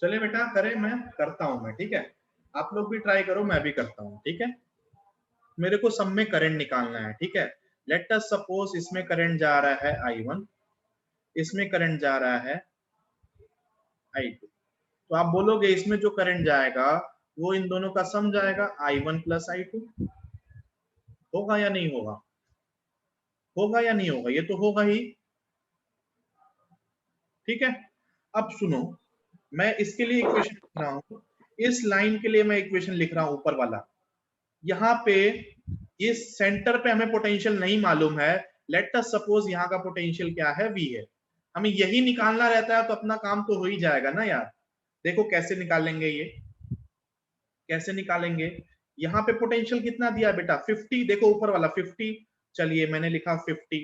चलिए बेटा करें, मैं करता हूं मैं, ठीक है। आप लोग भी ट्राई करो, मैं भी करता हूं, ठीक है। मेरे को सब में करंट निकालना है, ठीक है। लेट अस सपोज इसमें करंट जा रहा है I1, इसमें करंट जा रहा है I2। तो आप बोलोगे इसमें जो करंट जाएगा वो इन दोनों का सम जाएगा, I1 प्लस I2। होगा या नहीं होगा? होगा या नहीं होगा? ये तो होगा ही, ठीक है। अब सुनो, मैं इसके लिए इक्वेशन लिख रहा हूं, इस लाइन के लिए मैं इक्वेशन लिख रहा हूं ऊपर वाला। यहाँ पे इस सेंटर पे हमें पोटेंशियल नहीं मालूम है। लेट अस सपोज यहाँ का पोटेंशियल क्या है, V है। हमें यही निकालना रहता है तो अपना काम तो हो ही जाएगा ना यार। देखो कैसे निकालेंगे ये, कैसे निकालेंगे। यहाँ पे पोटेंशियल कितना दिया बेटा, 50। देखो ऊपर वाला 50, चलिए मैंने लिखा 50।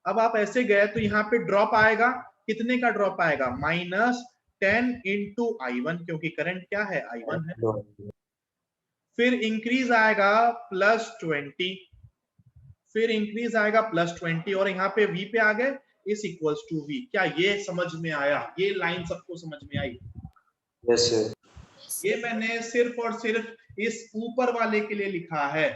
अब आप ऐसे गए तो यहाँ पे ड्रॉप आएगा, कितने का ड्रॉप आएगा, -10 इंटू I1, क्योंकि करंट क्या है, I1 है। फिर इंक्रीज आएगा +20, फिर इंक्रीज आएगा +20, और यहाँ पे V पे आ गए, इस इक्वल्स टू V। क्या ये समझ में आया? ये लाइन सबको समझ में आई? Yes sir. ये मैंने सिर्फ और सिर्फ इस ऊपर वाले के लिए लिखा है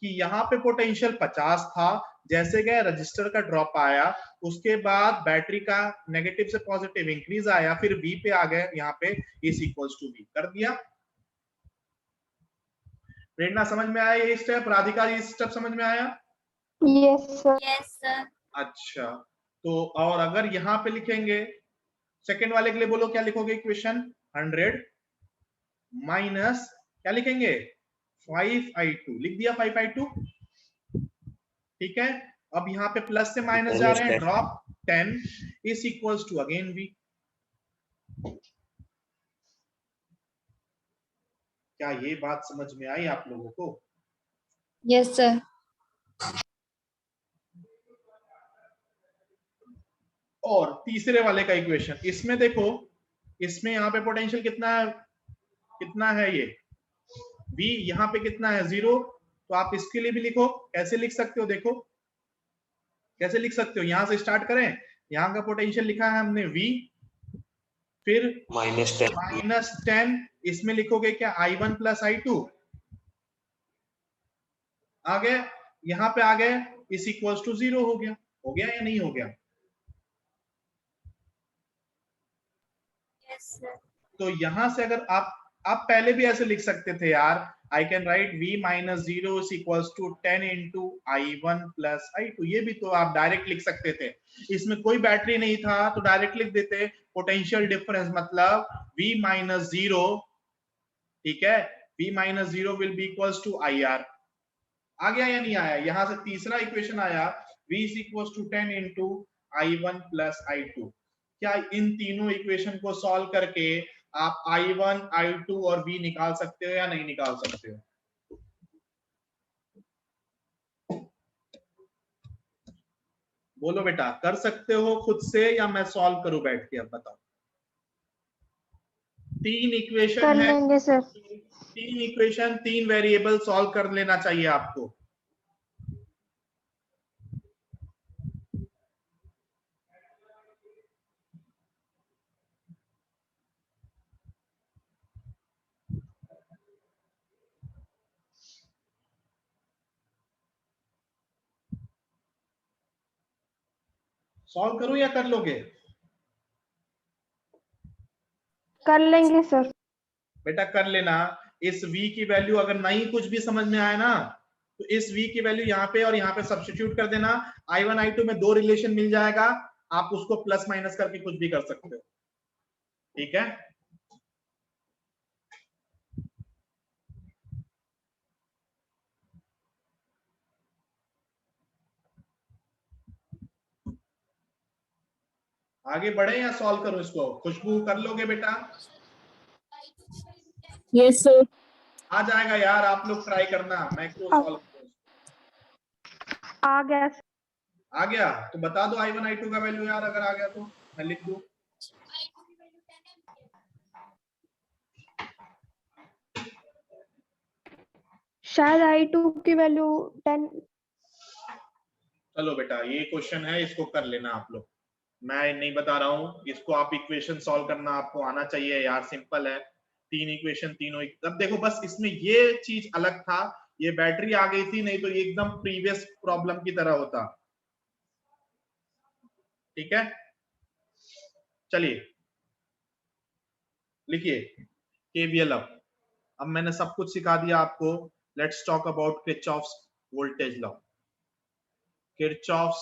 कि यहाँ पे पोटेंशियल 50 था, जैसे गए रजिस्टर का ड्रॉप आया, उसके बाद बैटरी का नेगेटिव से पॉजिटिव इंक्रीज आया, फिर V पे आ गए, यहाँ पे इस इक्वल्स टू V कर दिया। प्रेरणा समझ में आया ये स्टेप? राधिका ये स्टेप समझ में आया? Yes sir. Yes sir. अच्छा, तो और अगर यहाँ पे लिखेंगे सेकेंड वाले के लिए, बोलो क्या लिखोगे इक्वेशन, 100 माइनस क्या लिखेंगे, 5I2 लिख दिया, 5I2, ठीक है। अब यहाँ पे प्लस से माइनस जा रहे हैं, drop 10 is equals to again V। क्या ये बात समझ में आई आप लोगों को? Yes sir. और तीसरे वाले का इक्वेशन, इसमें देखो, इसमें यहाँ पे पोटेंशियल कितना है, कितना है ये V, यहाँ पे कितना है 0। तो आप इसके लिए भी लिखो, कैसे लिख सकते हो, देखो कैसे लिख सकते हो। यहां से स्टार्ट करें, यहाँ का पोटेंशियल लिखा है हमने V, फिर -10, इसमें लिखोगे क्या, I1 प्लस I2, आ गए, यहाँ पे आ गए, इस इक्वल्स टू 0 हो गया। हो गया या नहीं हो गया? Yes sir. तो यहां से अगर आप पहले भी ऐसे लिख सकते थे यार, I can write V minus 0 is equals to 10 into I1 plus I2। ये भी तो आप डायरेक्ट लिख सकते थे, इसमें कोई बैटरी नहीं था तो डायरेक्ट लिख देते, पोटेंशियल डिफरेंस मतलब V माइनस 0, ठीक है, V minus 0 will be equals to IR। आ गया या नहीं आया? यहां से तीसरा इक्वेशन आया, V is equals to 10 into I1 plus I2। क्या इन तीनों इक्वेशन को सॉल्व करके आप I1, I2 और V निकाल सकते हो या नहीं निकाल सकते हो? बोलो बेटा, कर सकते हो खुद से या मैं सॉल्व करूं बैठ के? अब बताओ, तीन इक्वेशन कर है, लेंगे सर। तीन इक्वेशन, तीन वेरिएबल सॉल्व कर लेना चाहिए आपको। सॉल्व करूं या कर लोगे? कर लेंगे सर। बेटा कर लेना। इस V की वैल्यू अगर नहीं कुछ भी समझ में आए ना, तो इस V की वैल्यू यहाँ पे और यहाँ पे सब्स्टिट्यूट कर देना। I1 I2 में दो रिलेशन मिल जाएगा, आप उसको प्लस माइनस करके कुछ भी कर सकते हो, ठीक है। आगे बढ़े या सॉल्व करो इसको? खुशबू कर लोगे बेटा? Yes sir. आ जाएगा यार, आप लोग ट्राई करना, मैं क्यों सॉल्व करूं? आ गया। आ गया तो बता दो I1 I2 का वैल्यू यार, अगर आ गया तो मैं लिख दूं। शायद I2 की वैल्यू 10। चलो बेटा ये क्वेश्चन है, इसको कर लेना आप लोग। मैं नहीं बता रहा हूँ, इसको आप इक्वेशन सॉल्व करना आपको आना चाहिए यार, सिंपल है। 3 इक्वेशन तीनों। अब देखो बस इसमें ये चीज अलग था, ये बैटरी आ गई थी, नहीं तो ये एकदम प्रीवियस प्रॉब्लम की तरह होता। ठीक है, चलिए लिखिए केवीएल। अब मैंने सब कुछ सिखा दिया आपको। Let's talk about Kirchhoff's voltage law. Kirchhoff's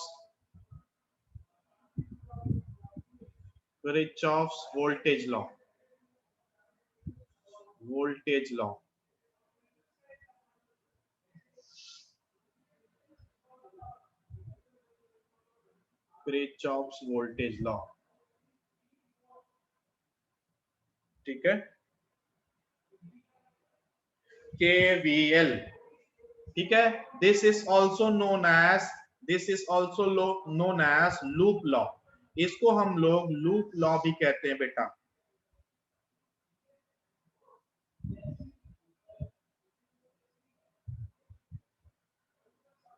voltage law. Voltage law, Kirchhoff's voltage law. ठीक है, केवीएल। ठीक है, this is also known as loop law. इसको हम लोग लूप लॉ भी कहते हैं बेटा।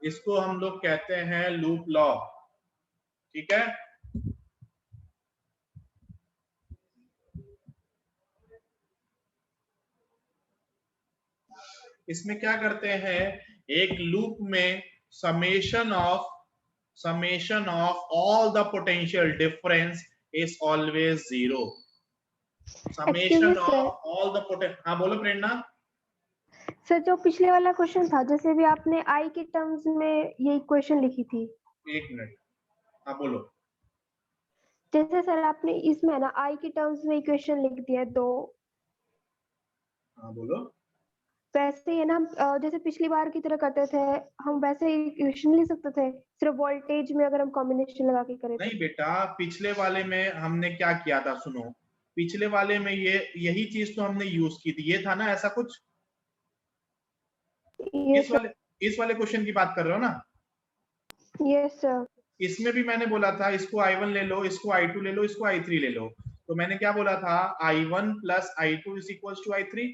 इसको हम लोग कहते हैं लूप लॉ। ठीक है, इसमें क्या करते हैं, एक लूप में summation of all the potential difference is always zero. Excuse me summation sir, of all the potential. हाँ बोलो प्रेरणा। सर जो पिछले वाला क्वेश्चन था, जैसे भी आपने आई के टर्म्स में ये इक्वेशन लिखी थी, एक मिनट, हाँ बोलो। जैसे सर आपने इसमें ना आई के टर्म्स में इक्वेशन लिख दिया है दो, हाँ बोलो। वैसे ही है ना, हम जैसे पिछली बार की तरह करते थे, हम वैसे ही इक्वेशन लिख सकते थे सिर्फ वोल्टेज में, अगर हम कॉम्बिनेशन लगा के करें तो। नहीं बेटा, पिछले वाले में हमने क्या किया था, सुनो। पिछले वाले में ये यही चीज तो हमने यूज की थी, ये था ना ऐसा कुछ। यस इस वाले क्वेश्चन की बात कर रहे हो ना। यस सर, इसमें भी मैंने बोला था इसको I1 ले लो, इसको I2 ले लो, इसको I3 ले लो। तो मैंने क्या बोला था, I1 plus I2 is equal to I3।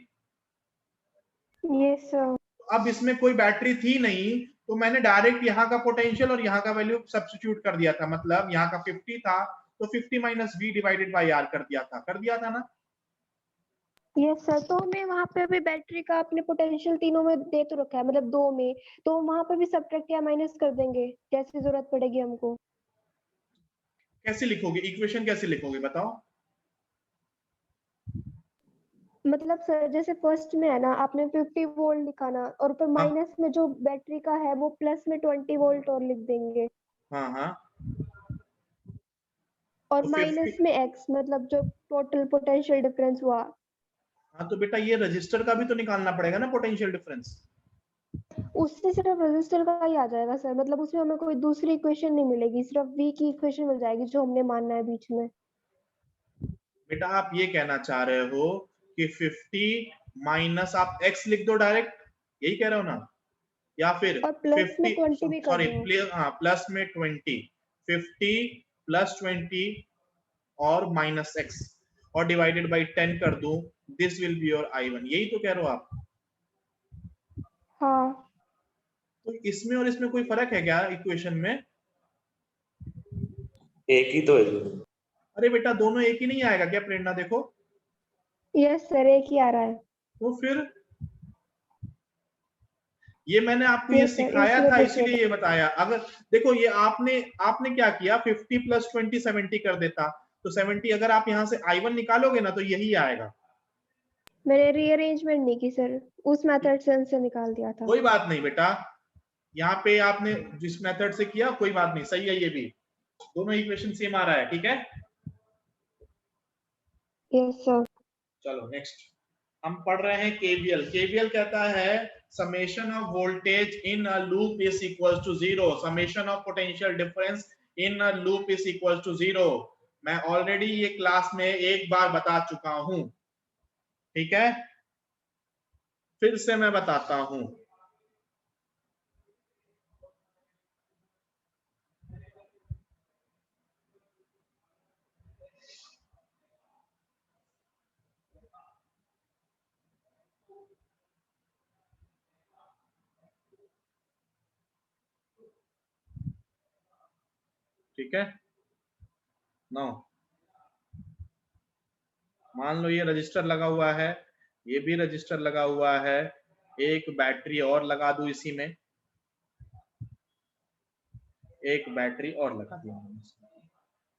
Yes sir. अब इसमें कोई बैटरी थी नहीं, तो मैंने डायरेक्ट यहाँ का पोटेंशियल और यहाँ का वैल्यू सब्स्टिट्यूट कर दिया था। मतलब यहाँ का 50 था तो 50 minus V divided by R कर दिया था ना। यस सर, तो हमें वहां पे भी बैटरी का अपने पोटेंशियल तीनों में दे तो रखा है, मतलब दो में, तो वहां पे भी सब्ट्रैक्ट या माइनस कर देंगे जैसे जरूरत पड़ेगी हमको। कैसे लिखोगे इक्वेशन, कैसे लिखोगे बताओ। मतलब सर जैसे फर्स्ट में है ना, आपने 50 वोल्ट लिखा ना, और ऊपर हाँ माइनस में जो बैटरी का है वो प्लस में 20 वोल्ट और लिख देंगे, हाँ हाँ, और तो माइनस 50। में एक्स, मतलब जो टोटल पोटेंशियल डिफरेंस हुआ। हाँ तो बेटा ये रजिस्टर का भी तो निकालना पड़ेगा ना पोटेंशियल डिफरेंस। उससे सिर्फ रेजिस्टर का ही आ जाएगा सर, मतलब उसमें हमें कोई दूसरी इक्वेशन नहीं मिलेगी, सिर्फ वी की इक्वेशन मिल जाएगी जो हमने मानना है बीच में। बेटा आप ये कहना चाह रहे हो कि 50 माइनस आप x लिख दो डायरेक्ट, यही कह रहे हो ना। या फिर और प्लस में 50, 20 भी कर सॉरी दो। हाँ प्लस में 20, 50 प्लस 20 और माइनस x और डिवाइडेड बाई 10 कर दूं, this will be your I1। यही तो कह रहे हो आप। हाँ तो इसमें और इसमें कोई फर्क है क्या इक्वेशन में। एक ही तो है जो। अरे बेटा दोनों एक ही नहीं आएगा क्या प्रेरणा, देखो। यस सर, एक ही आ रहा है। तो फिर ये मैंने आपको ये यस सर, सिखाया इसलिए था, पूछ रहे इसलिए थे। ये बताया। अगर देखो ये आपने क्या किया, 50 प्लस 20 70 कर देता, तो 70 अगर आप यहाँ से I1 निकालोगे ना तो यही आएगा। मैंने रीअरेंजमेंट नहीं की सर, उस मेथड से निकाल दिया था। कोई बात नहीं बेटा, यहाँ पे आपने जिस मेथड से किया कोई बात नहीं, सही है, ये भी दोनों इक्वेशन सेम आ रहा है। ठीक है, यस सर। चलो नेक्स्ट हम पढ़ रहे हैं केवीएल। केवीएल कहता है summation of voltage in a loop is equal to zero, summation of potential difference in a loop is equal to zero. मैं ऑलरेडी ये क्लास में एक बार बता चुका हूं, ठीक है, फिर से मैं बताता हूं। ठीक है, नो, मान लो ये रजिस्टर लगा हुआ है, ये भी रजिस्टर लगा हुआ है, एक बैटरी और लगा दूं इसी में, एक बैटरी और लगा दी,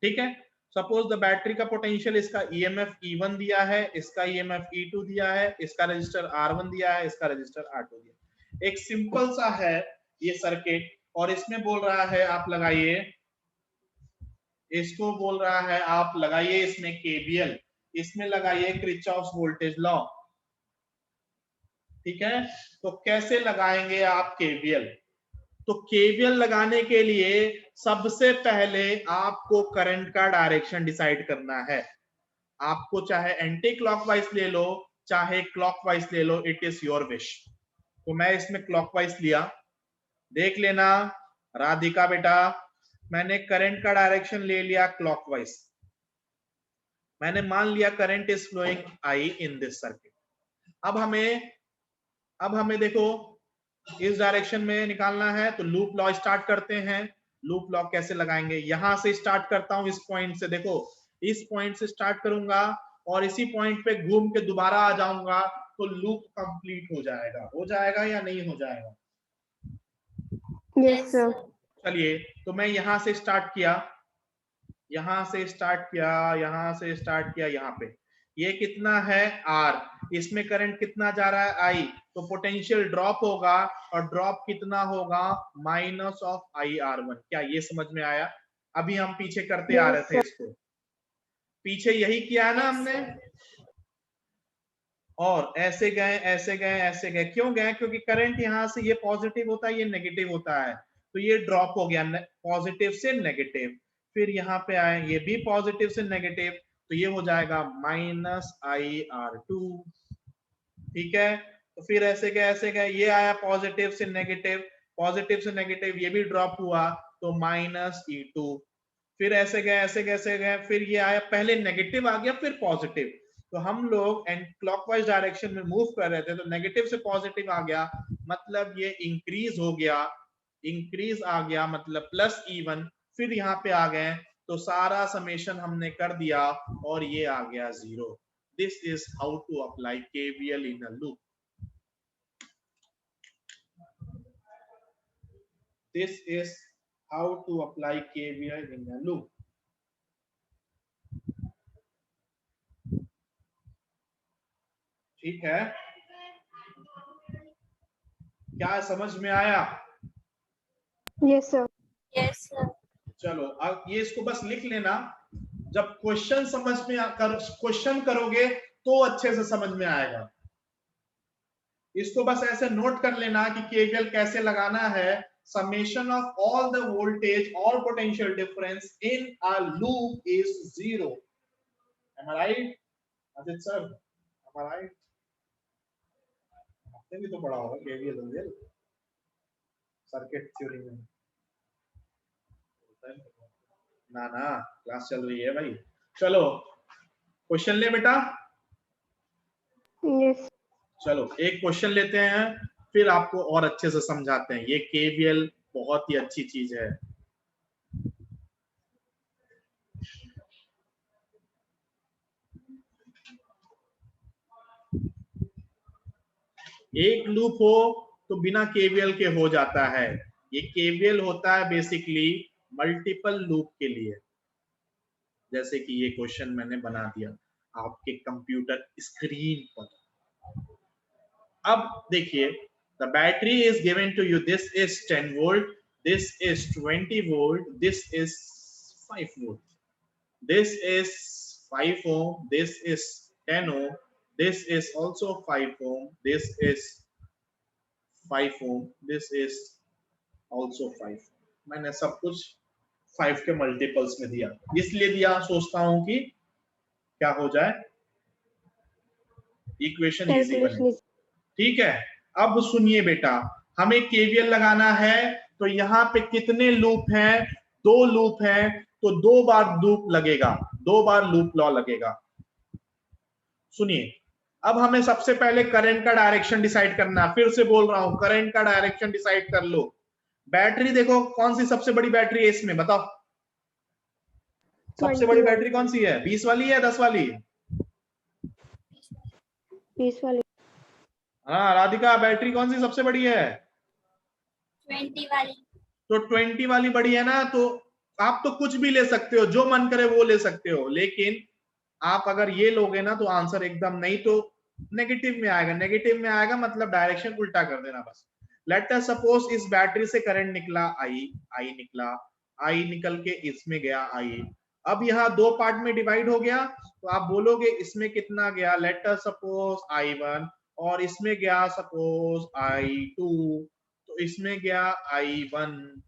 ठीक है। सपोज द बैटरी का पोटेंशियल, इसका ईएमएफ E1 दिया है, इसका ईएमएफ E2 दिया है, इसका रजिस्टर R1 दिया है, इसका रजिस्टर R2 दिया है। एक सिंपल सा है ये सर्किट, और इसमें बोल रहा है आप लगाइए, इसको बोल रहा है आप लगाइए इसमें केवीएल, इसमें लगाइए किरचॉफ वोल्टेज लॉ, ठीक है। तो कैसे लगाएंगे आप केवीएल? तो केवीएल लगाने के लिए सबसे पहले आपको करंट का डायरेक्शन डिसाइड करना है। आपको चाहे एंटी क्लॉकवाइज ले लो, चाहे क्लॉकवाइज ले लो, इट इज योर विश। तो मैं इसमें क्लॉकवाइज लिया, देख लेना राधिका बेटा, मैंने करंट का डायरेक्शन ले लिया क्लॉकवाइज। मैंने मान लिया current is flowing I in this circuit. अब हमें देखो इस डायरेक्शन में निकालना है, तो लूप लॉ स्टार्ट करते हैं। लूप लॉ कैसे लगाएंगे? यहां से स्टार्ट करता हूं, इस पॉइंट से, देखो इस पॉइंट से स्टार्ट करूंगा और इसी पॉइंट पे घूम के दोबारा आ जाऊंगा, तो लूप कंप्लीट हो जाएगा या नहीं हो जाएगा? Yes sir. चलिए, तो मैं यहां से स्टार्ट किया, यहां से स्टार्ट किया, यहां से स्टार्ट किया, यहाँ पे ये कितना है R, इसमें करंट कितना जा रहा है I, तो पोटेंशियल ड्रॉप होगा, और ड्रॉप कितना होगा? Minus of IR1। क्या ये समझ में आया? अभी हम पीछे करते आ रहे थे इसको, पीछे यही किया है ना हमने, और ऐसे गए ऐसे गए ऐसे गए, क्यों गए? क्योंकि करंट यहां से ये पॉजिटिव होता है, ये नेगेटिव होता है, तो ये ड्रॉप हो गया पॉजिटिव से नेगेटिव, फिर यहाँ पे आए ये भी पॉजिटिव से नेगेटिव, तो ये हो जाएगा माइनस IR2, ठीक है। तो फिर ऐसे गए, ये आया पॉजिटिव से नेगेटिव, पॉजिटिव से नेगेटिव, ये भी ड्रॉप हुआ, तो माइनस E2, फिर ऐसे गए, फिर ये आया, पहले नेगेटिव आ गया फिर पॉजिटिव, तो हम लोग एंड क्लॉकवाइज डायरेक्शन में मूव कर रहे थे, तो नेगेटिव से पॉजिटिव आ गया, मतलब ये इंक्रीज हो गया, इंक्रीज आ गया मतलब प्लस E1, फिर यहाँ पे आ गए, तो सारा समेशन हमने कर दिया और ये आ गया 0। This is how to apply KVL in a loop. This is how to apply KVL in a loop. ठीक है, क्या समझ में आया? Yes sir. Yes, sir. चलो अब ये इसको बस लिख लेना, जब क्वेश्चन समझ में क्वेश्चन करोगे तो अच्छे से समझ में आएगा। इसको बस ऐसे नोट कर लेना कि केवीएल कैसे लगाना है। Summation of all the voltage or potential difference in a loop is 0. Am I right? Ajit sir, am I right? आपने भी तो पढ़ा होगा केवीएल सर्किट थ्योरी में। ना क्लास चल रही है भाई। चलो क्वेश्चन ले बेटा। यस। चलो एक क्वेश्चन लेते हैं, फिर आपको और अच्छे से समझाते हैं। ये केवीएल बहुत ही अच्छी चीज है। एक लूप हो तो बिना केवीएल के हो जाता है। ये केवीएल होता है बेसिकली मल्टीपल लूप के लिए, जैसे कि ये क्वेश्चन मैंने बना दिया आपके कंप्यूटर स्क्रीन पर। अब देखिए, the battery is given to you, this is 10 volt, this is 20 volt, this is 5 volt, this is 5 ohm, this is 10 ohm, this is also 5 ohm, this is 5 ohm, this is also 5। मैंने सब कुछ 5 के multiples में दिया, इसलिए दिया सोचता हूं कि क्या हो जाए, इक्वेशन इजी बने। ठीक है, अब सुनिए बेटा, हमें केवीएल लगाना है, तो यहाँ पे कितने लूप हैं? 2 लूप हैं, तो 2 बार लूप लगेगा, 2 बार लूप लॉ लगेगा। सुनिए, अब हमें सबसे पहले करंट का डायरेक्शन डिसाइड करना है। फिर से बोल रहा हूं, करंट का डायरेक्शन डिसाइड कर लो। बैटरी देखो, कौन सी सबसे बड़ी बैटरी है इसमें, बताओ? सबसे बड़ी बैटरी कौन सी है? 20 वाली है 10 वाली? 20 वाली। हाँ राधिका, बैटरी कौन सी सबसे बड़ी है? 20 वाली। तो 20 वाली बड़ी है ना, तो आप तो कुछ भी ले सकते हो, जो मन करे वो ले सकते हो, लेकिन आप अगर ये लोगे ना तो आंसर एकदम नहीं तो नेगेटिव में आएगा। नेगेटिव में आएगा मतलब डायरेक्शन उल्टा कर देना बस। लेट अस सपोज इस बैटरी से करंट निकला आई निकला, आई निकल के इसमें गया आई। अब यहाँ दो पार्ट में डिवाइड हो गया, तो आप बोलोगे इसमें कितना गया, लेट अस सपोज I1, और इसमें गया सपोज I2, तो इसमें गया I1,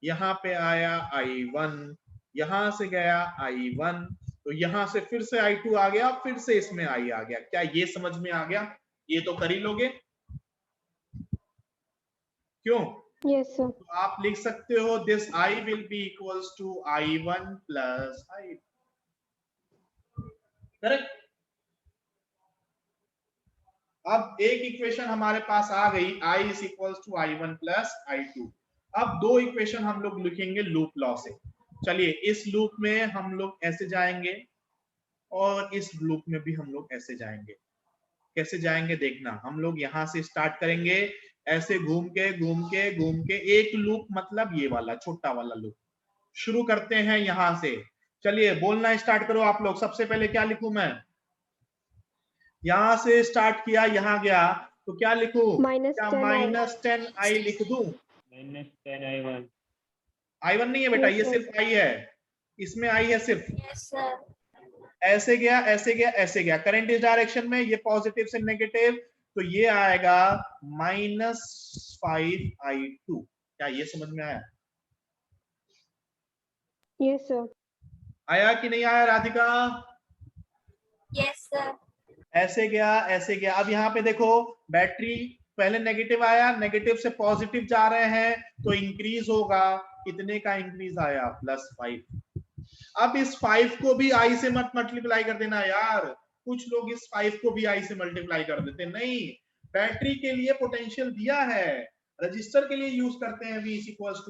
यहाँ पे आया I1, यहां से गया I1, तो यहां से फिर से I2 आ गया, फिर से इसमें I आ गया। क्या ये समझ में आ गया? ये तो कर ही लोगे, क्यों? Yes sir. तो आप लिख सकते हो this I will be equals to I1 plus I2, correct. अब एक इक्वेशन हमारे पास आ गई, I is equals to I1 plus I2। अब दो इक्वेशन हम लोग लिखेंगे लूप लॉ से। चलिए इस लूप में हम लोग ऐसे जाएंगे और इस लूप में भी हम लोग ऐसे जाएंगे। कैसे जाएंगे देखना, हम लोग यहां से स्टार्ट करेंगे, ऐसे घूम के एक लूप, मतलब ये वाला छोटा वाला लूप। शुरू करते हैं यहां से। चलिए बोलना स्टार्ट करो आप लोग। सबसे पहले क्या लिखूं मैं? यहां से स्टार्ट किया, यहां गया, तो क्या लिखूं? क्या -10i लिख दूं? -10i1। I1 नहीं है बेटा, ये सिर्फ I है, इसमें I है सिर्फ। Yes sir. ऐसे गया ऐसे गया ऐसे गया, करंट इस डायरेक्शन में, ये पॉजिटिव से नेगेटिव, तो ये आएगा -5i2। क्या ये समझ में आया? Yes sir. आया कि नहीं आया राधिका? Yes sir. ऐसे गया। अब यहाँ पे देखो, बैटरी पहले नेगेटिव आया, नेगेटिव से पॉजिटिव जा रहे हैं, तो इंक्रीज होगा। कितने का इंक्रीज आया? +5। अब इस 5 को भी I से मत मल्टीप्लाई कर देना यार। कुछ लोग इस 5 को भी I से मल्टीप्लाई कर देते, नहीं, बैटरी के लिए पोटेंशियल दिया है, रजिस्टर के लिए यूज करते हैं V =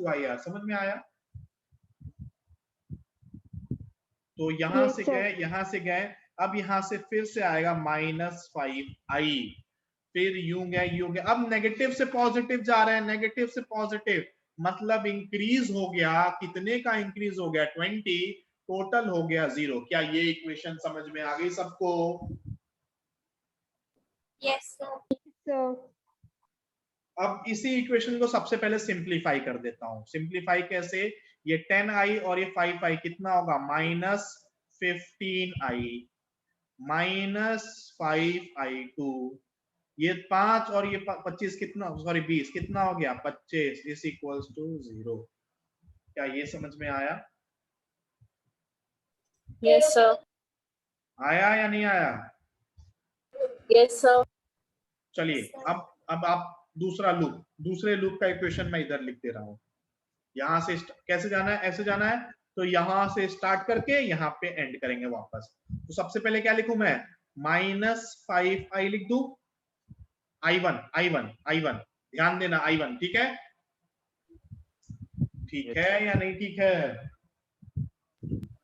IR। समझ में आया? तो यहां से गए, अब यहां से फिर से आएगा -5i, फिर यूं गए। अब नेगेटिव से पॉजिटिव जा रहे हैं, नेगेटिव से पॉजिटिव मतलब इंक्रीज हो गया। कितने का इंक्रीज हो गया? 20, टोटल हो गया 0। क्या ये इक्वेशन समझ में आ गई सबको? Yes sir. अब इसी इक्वेशन को सबसे पहले सिंप्लीफाई कर देता हूं। सिंप्लीफाई कैसे? ये 10i और ये 5i कितना होगा? -15i -5i2, ये 5 और ये 25 कितना, सॉरी 20 कितना हो गया? 25 इज इक्वल्स टू 0। क्या ये समझ में आया? Yes sir. आया या नहीं आया? Yes sir. चलिए अब आप दूसरे लूप का इक्वेशन मैं इधर लिख दे रहा हूं। यहां से कैसे जाना है? ऐसे जाना है, तो यहां से स्टार्ट करके यहां पे एंड करेंगे वापस। तो सबसे पहले क्या लिखूं मैं? -5i लिख दूं। I1 ध्यान देना, I1, ठीक है? ठीक है या नहीं ठीक है?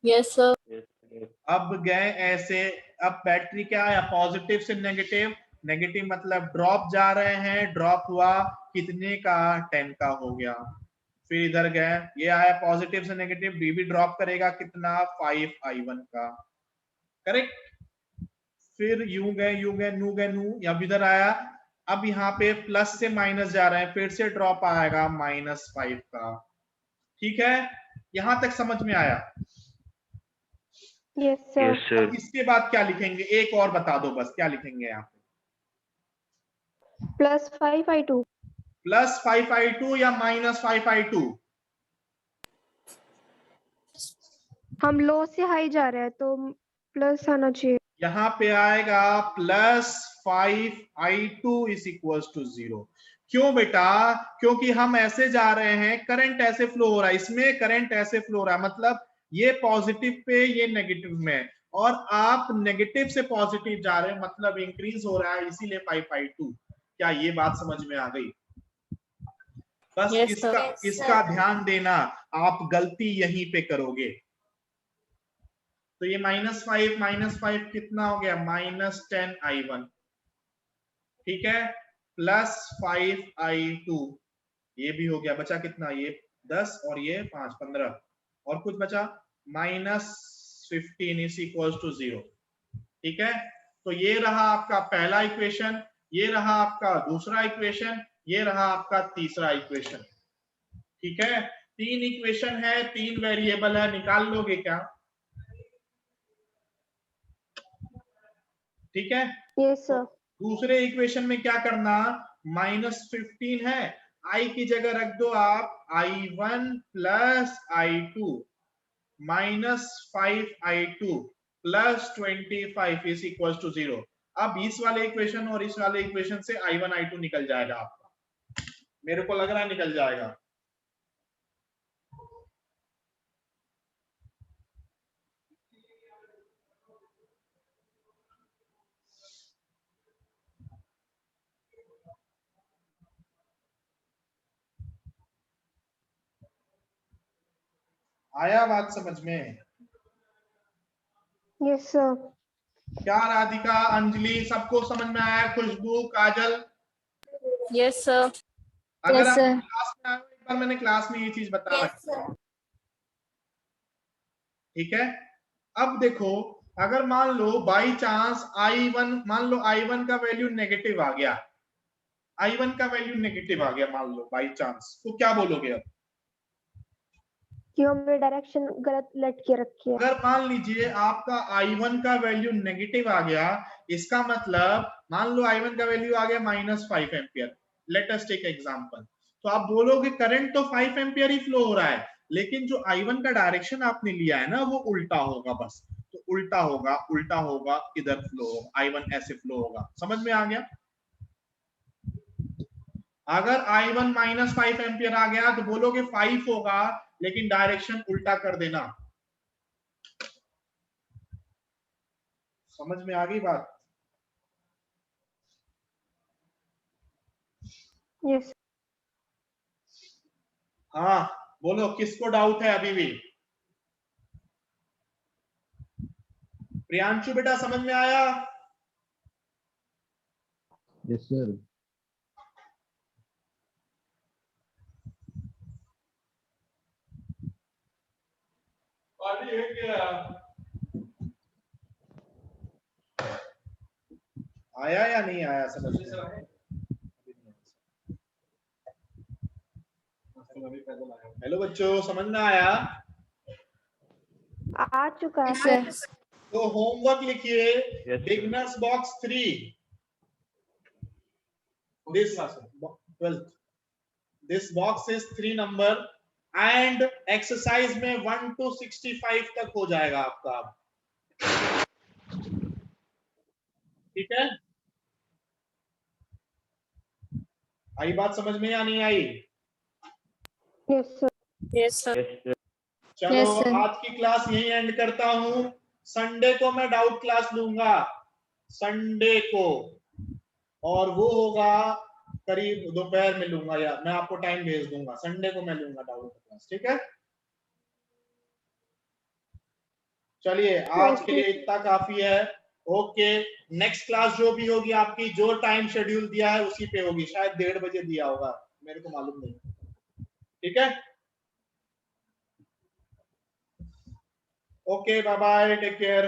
Yes sir. अब गए ऐसे, अब बैटरी क्या आया? पॉजिटिव से नेगेटिव, नेगेटिव मतलब ड्रॉप जा रहे हैं, ड्रॉप हुआ कितने का? 10 का हो गया। फिर इधर गए, ये आया पॉजिटिव से नेगेटिव, भी ड्रॉप करेगा कितना? 5i1 का, करेक्ट। फिर यूं गए नू, अब इधर आया, अब यहाँ पे प्लस से माइनस जा रहे हैं, फिर से ड्रॉप आएगा -5 का। ठीक है, यहां तक समझ में आया? Yes sir. अब इसके बाद क्या लिखेंगे? एक और बता दो बस, क्या लिखेंगे यहाँ पे? +5i2। +5i2 या -5i2? हम लो से हाई जा रहे हैं तो प्लस आना चाहिए। यहाँ पे आएगा +5i2 = 0। क्यों बेटा? क्योंकि हम ऐसे जा रहे हैं, करंट ऐसे फ्लो हो रहा है, इसमें करंट ऐसे फ्लो हो रहा है, मतलब ये पॉजिटिव पे ये नेगेटिव में, और आप नेगेटिव से पॉजिटिव जा रहे हैं, मतलब इंक्रीज हो रहा है, इसीलिए 5i2। क्या ये बात समझ में आ गई? बस Yes, इसका ध्यान देना, आप गलती यहीं पे करोगे। तो ये -5 कितना हो गया, -10I1, ठीक है, +5I2, ये भी हो गया, बचा कितना, ये 10 और ये 5, 15, और कुछ बचा -15 इज इक्वल टू 0, ठीक है। तो ये रहा आपका पहला इक्वेशन, ये रहा आपका दूसरा इक्वेशन, ये रहा आपका तीसरा इक्वेशन, ठीक है। 3 इक्वेशन है, 3 वेरिएबल है, निकाल लोगे क्या, ठीक है। Yes sir. दूसरे इक्वेशन में क्या करना, -15 है, i की जगह रख दो आप I1 plus I2 -5I2 plus 25 is equal to 0। अब इस वाले इक्वेशन और इस वाले इक्वेशन से I1 I2 निकल जाएगा आपका, मेरे को लग रहा है निकल जाएगा। आया बात समझ में? Yes sir. क्या राधिका, अंजलि, सबको समझ में आया? खुशबू, काजल? Yes, sir. अगर Yes, आप sir. क्लास में आए हो, एक बार मैंने क्लास में ये चीज बता Yes, रखी है, sir. ठीक है। अब देखो, अगर मान लो बाई चांस I1 का वैल्यू नेगेटिव आ गया, I1 का वैल्यू नेगेटिव आ गया मान लो बाई चांस, तो क्या बोलोगे अब? कि हमने डायरेक्शन गलत लटके रखी है। अगर मान लीजिए आपका I1 का वैल्यू नेगेटिव आ गया, इसका मतलब मान लो I1 का वैल्यू आ गया -5 ampere, let us take example, तो आप बोलोगे करंट तो 5 एम्पियर ही फ्लो हो रहा है, लेकिन जो I1 का डायरेक्शन आपने लिया है ना वो उल्टा होगा, बस तो उल्टा होगा, इधर फ्लो होगा, I1 ऐसे फ्लो होगा, समझ में आ गया? अगर I1 -5 एम्पियर आ गया तो बोलोगे 5 होगा, लेकिन डायरेक्शन उल्टा कर देना। समझ में आ गई बात? यस। हाँ बोलो, किसको डाउट है अभी भी? प्रियांशु बेटा समझ में आया? Yes sir. आया या नहीं आया समझ में? हेलो बच्चों, समझ में आया? आ चुका है Yes, sir. तो होमवर्क लिखिए, Yes, sir. Beginners box 3, this box is 3 number, and exercise में 1 to 65 तक हो जाएगा आपका, ठीक है। आई बात समझ में या नहीं आई? Yes sir. Yes, sir. Yes, sir. चलो Yes, sir. आज की क्लास यही एंड करता हूं। संडे को मैं डाउट क्लास लूंगा, संडे को, और वो होगा करीब दोपहर में लूंगा, या मैं आपको टाइम भेज दूंगा, संडे को मैं लूंगा डाउट क्लास, ठीक है। चलिए आज के लिए इतना काफी है, ओके। नेक्स्ट क्लास जो भी होगी आपकी, जो टाइम शेड्यूल दिया है उसी पे होगी, शायद 1:30 बजे दिया होगा, मेरे को मालूम नहीं, ठीक है। Okay, bye bye, take care.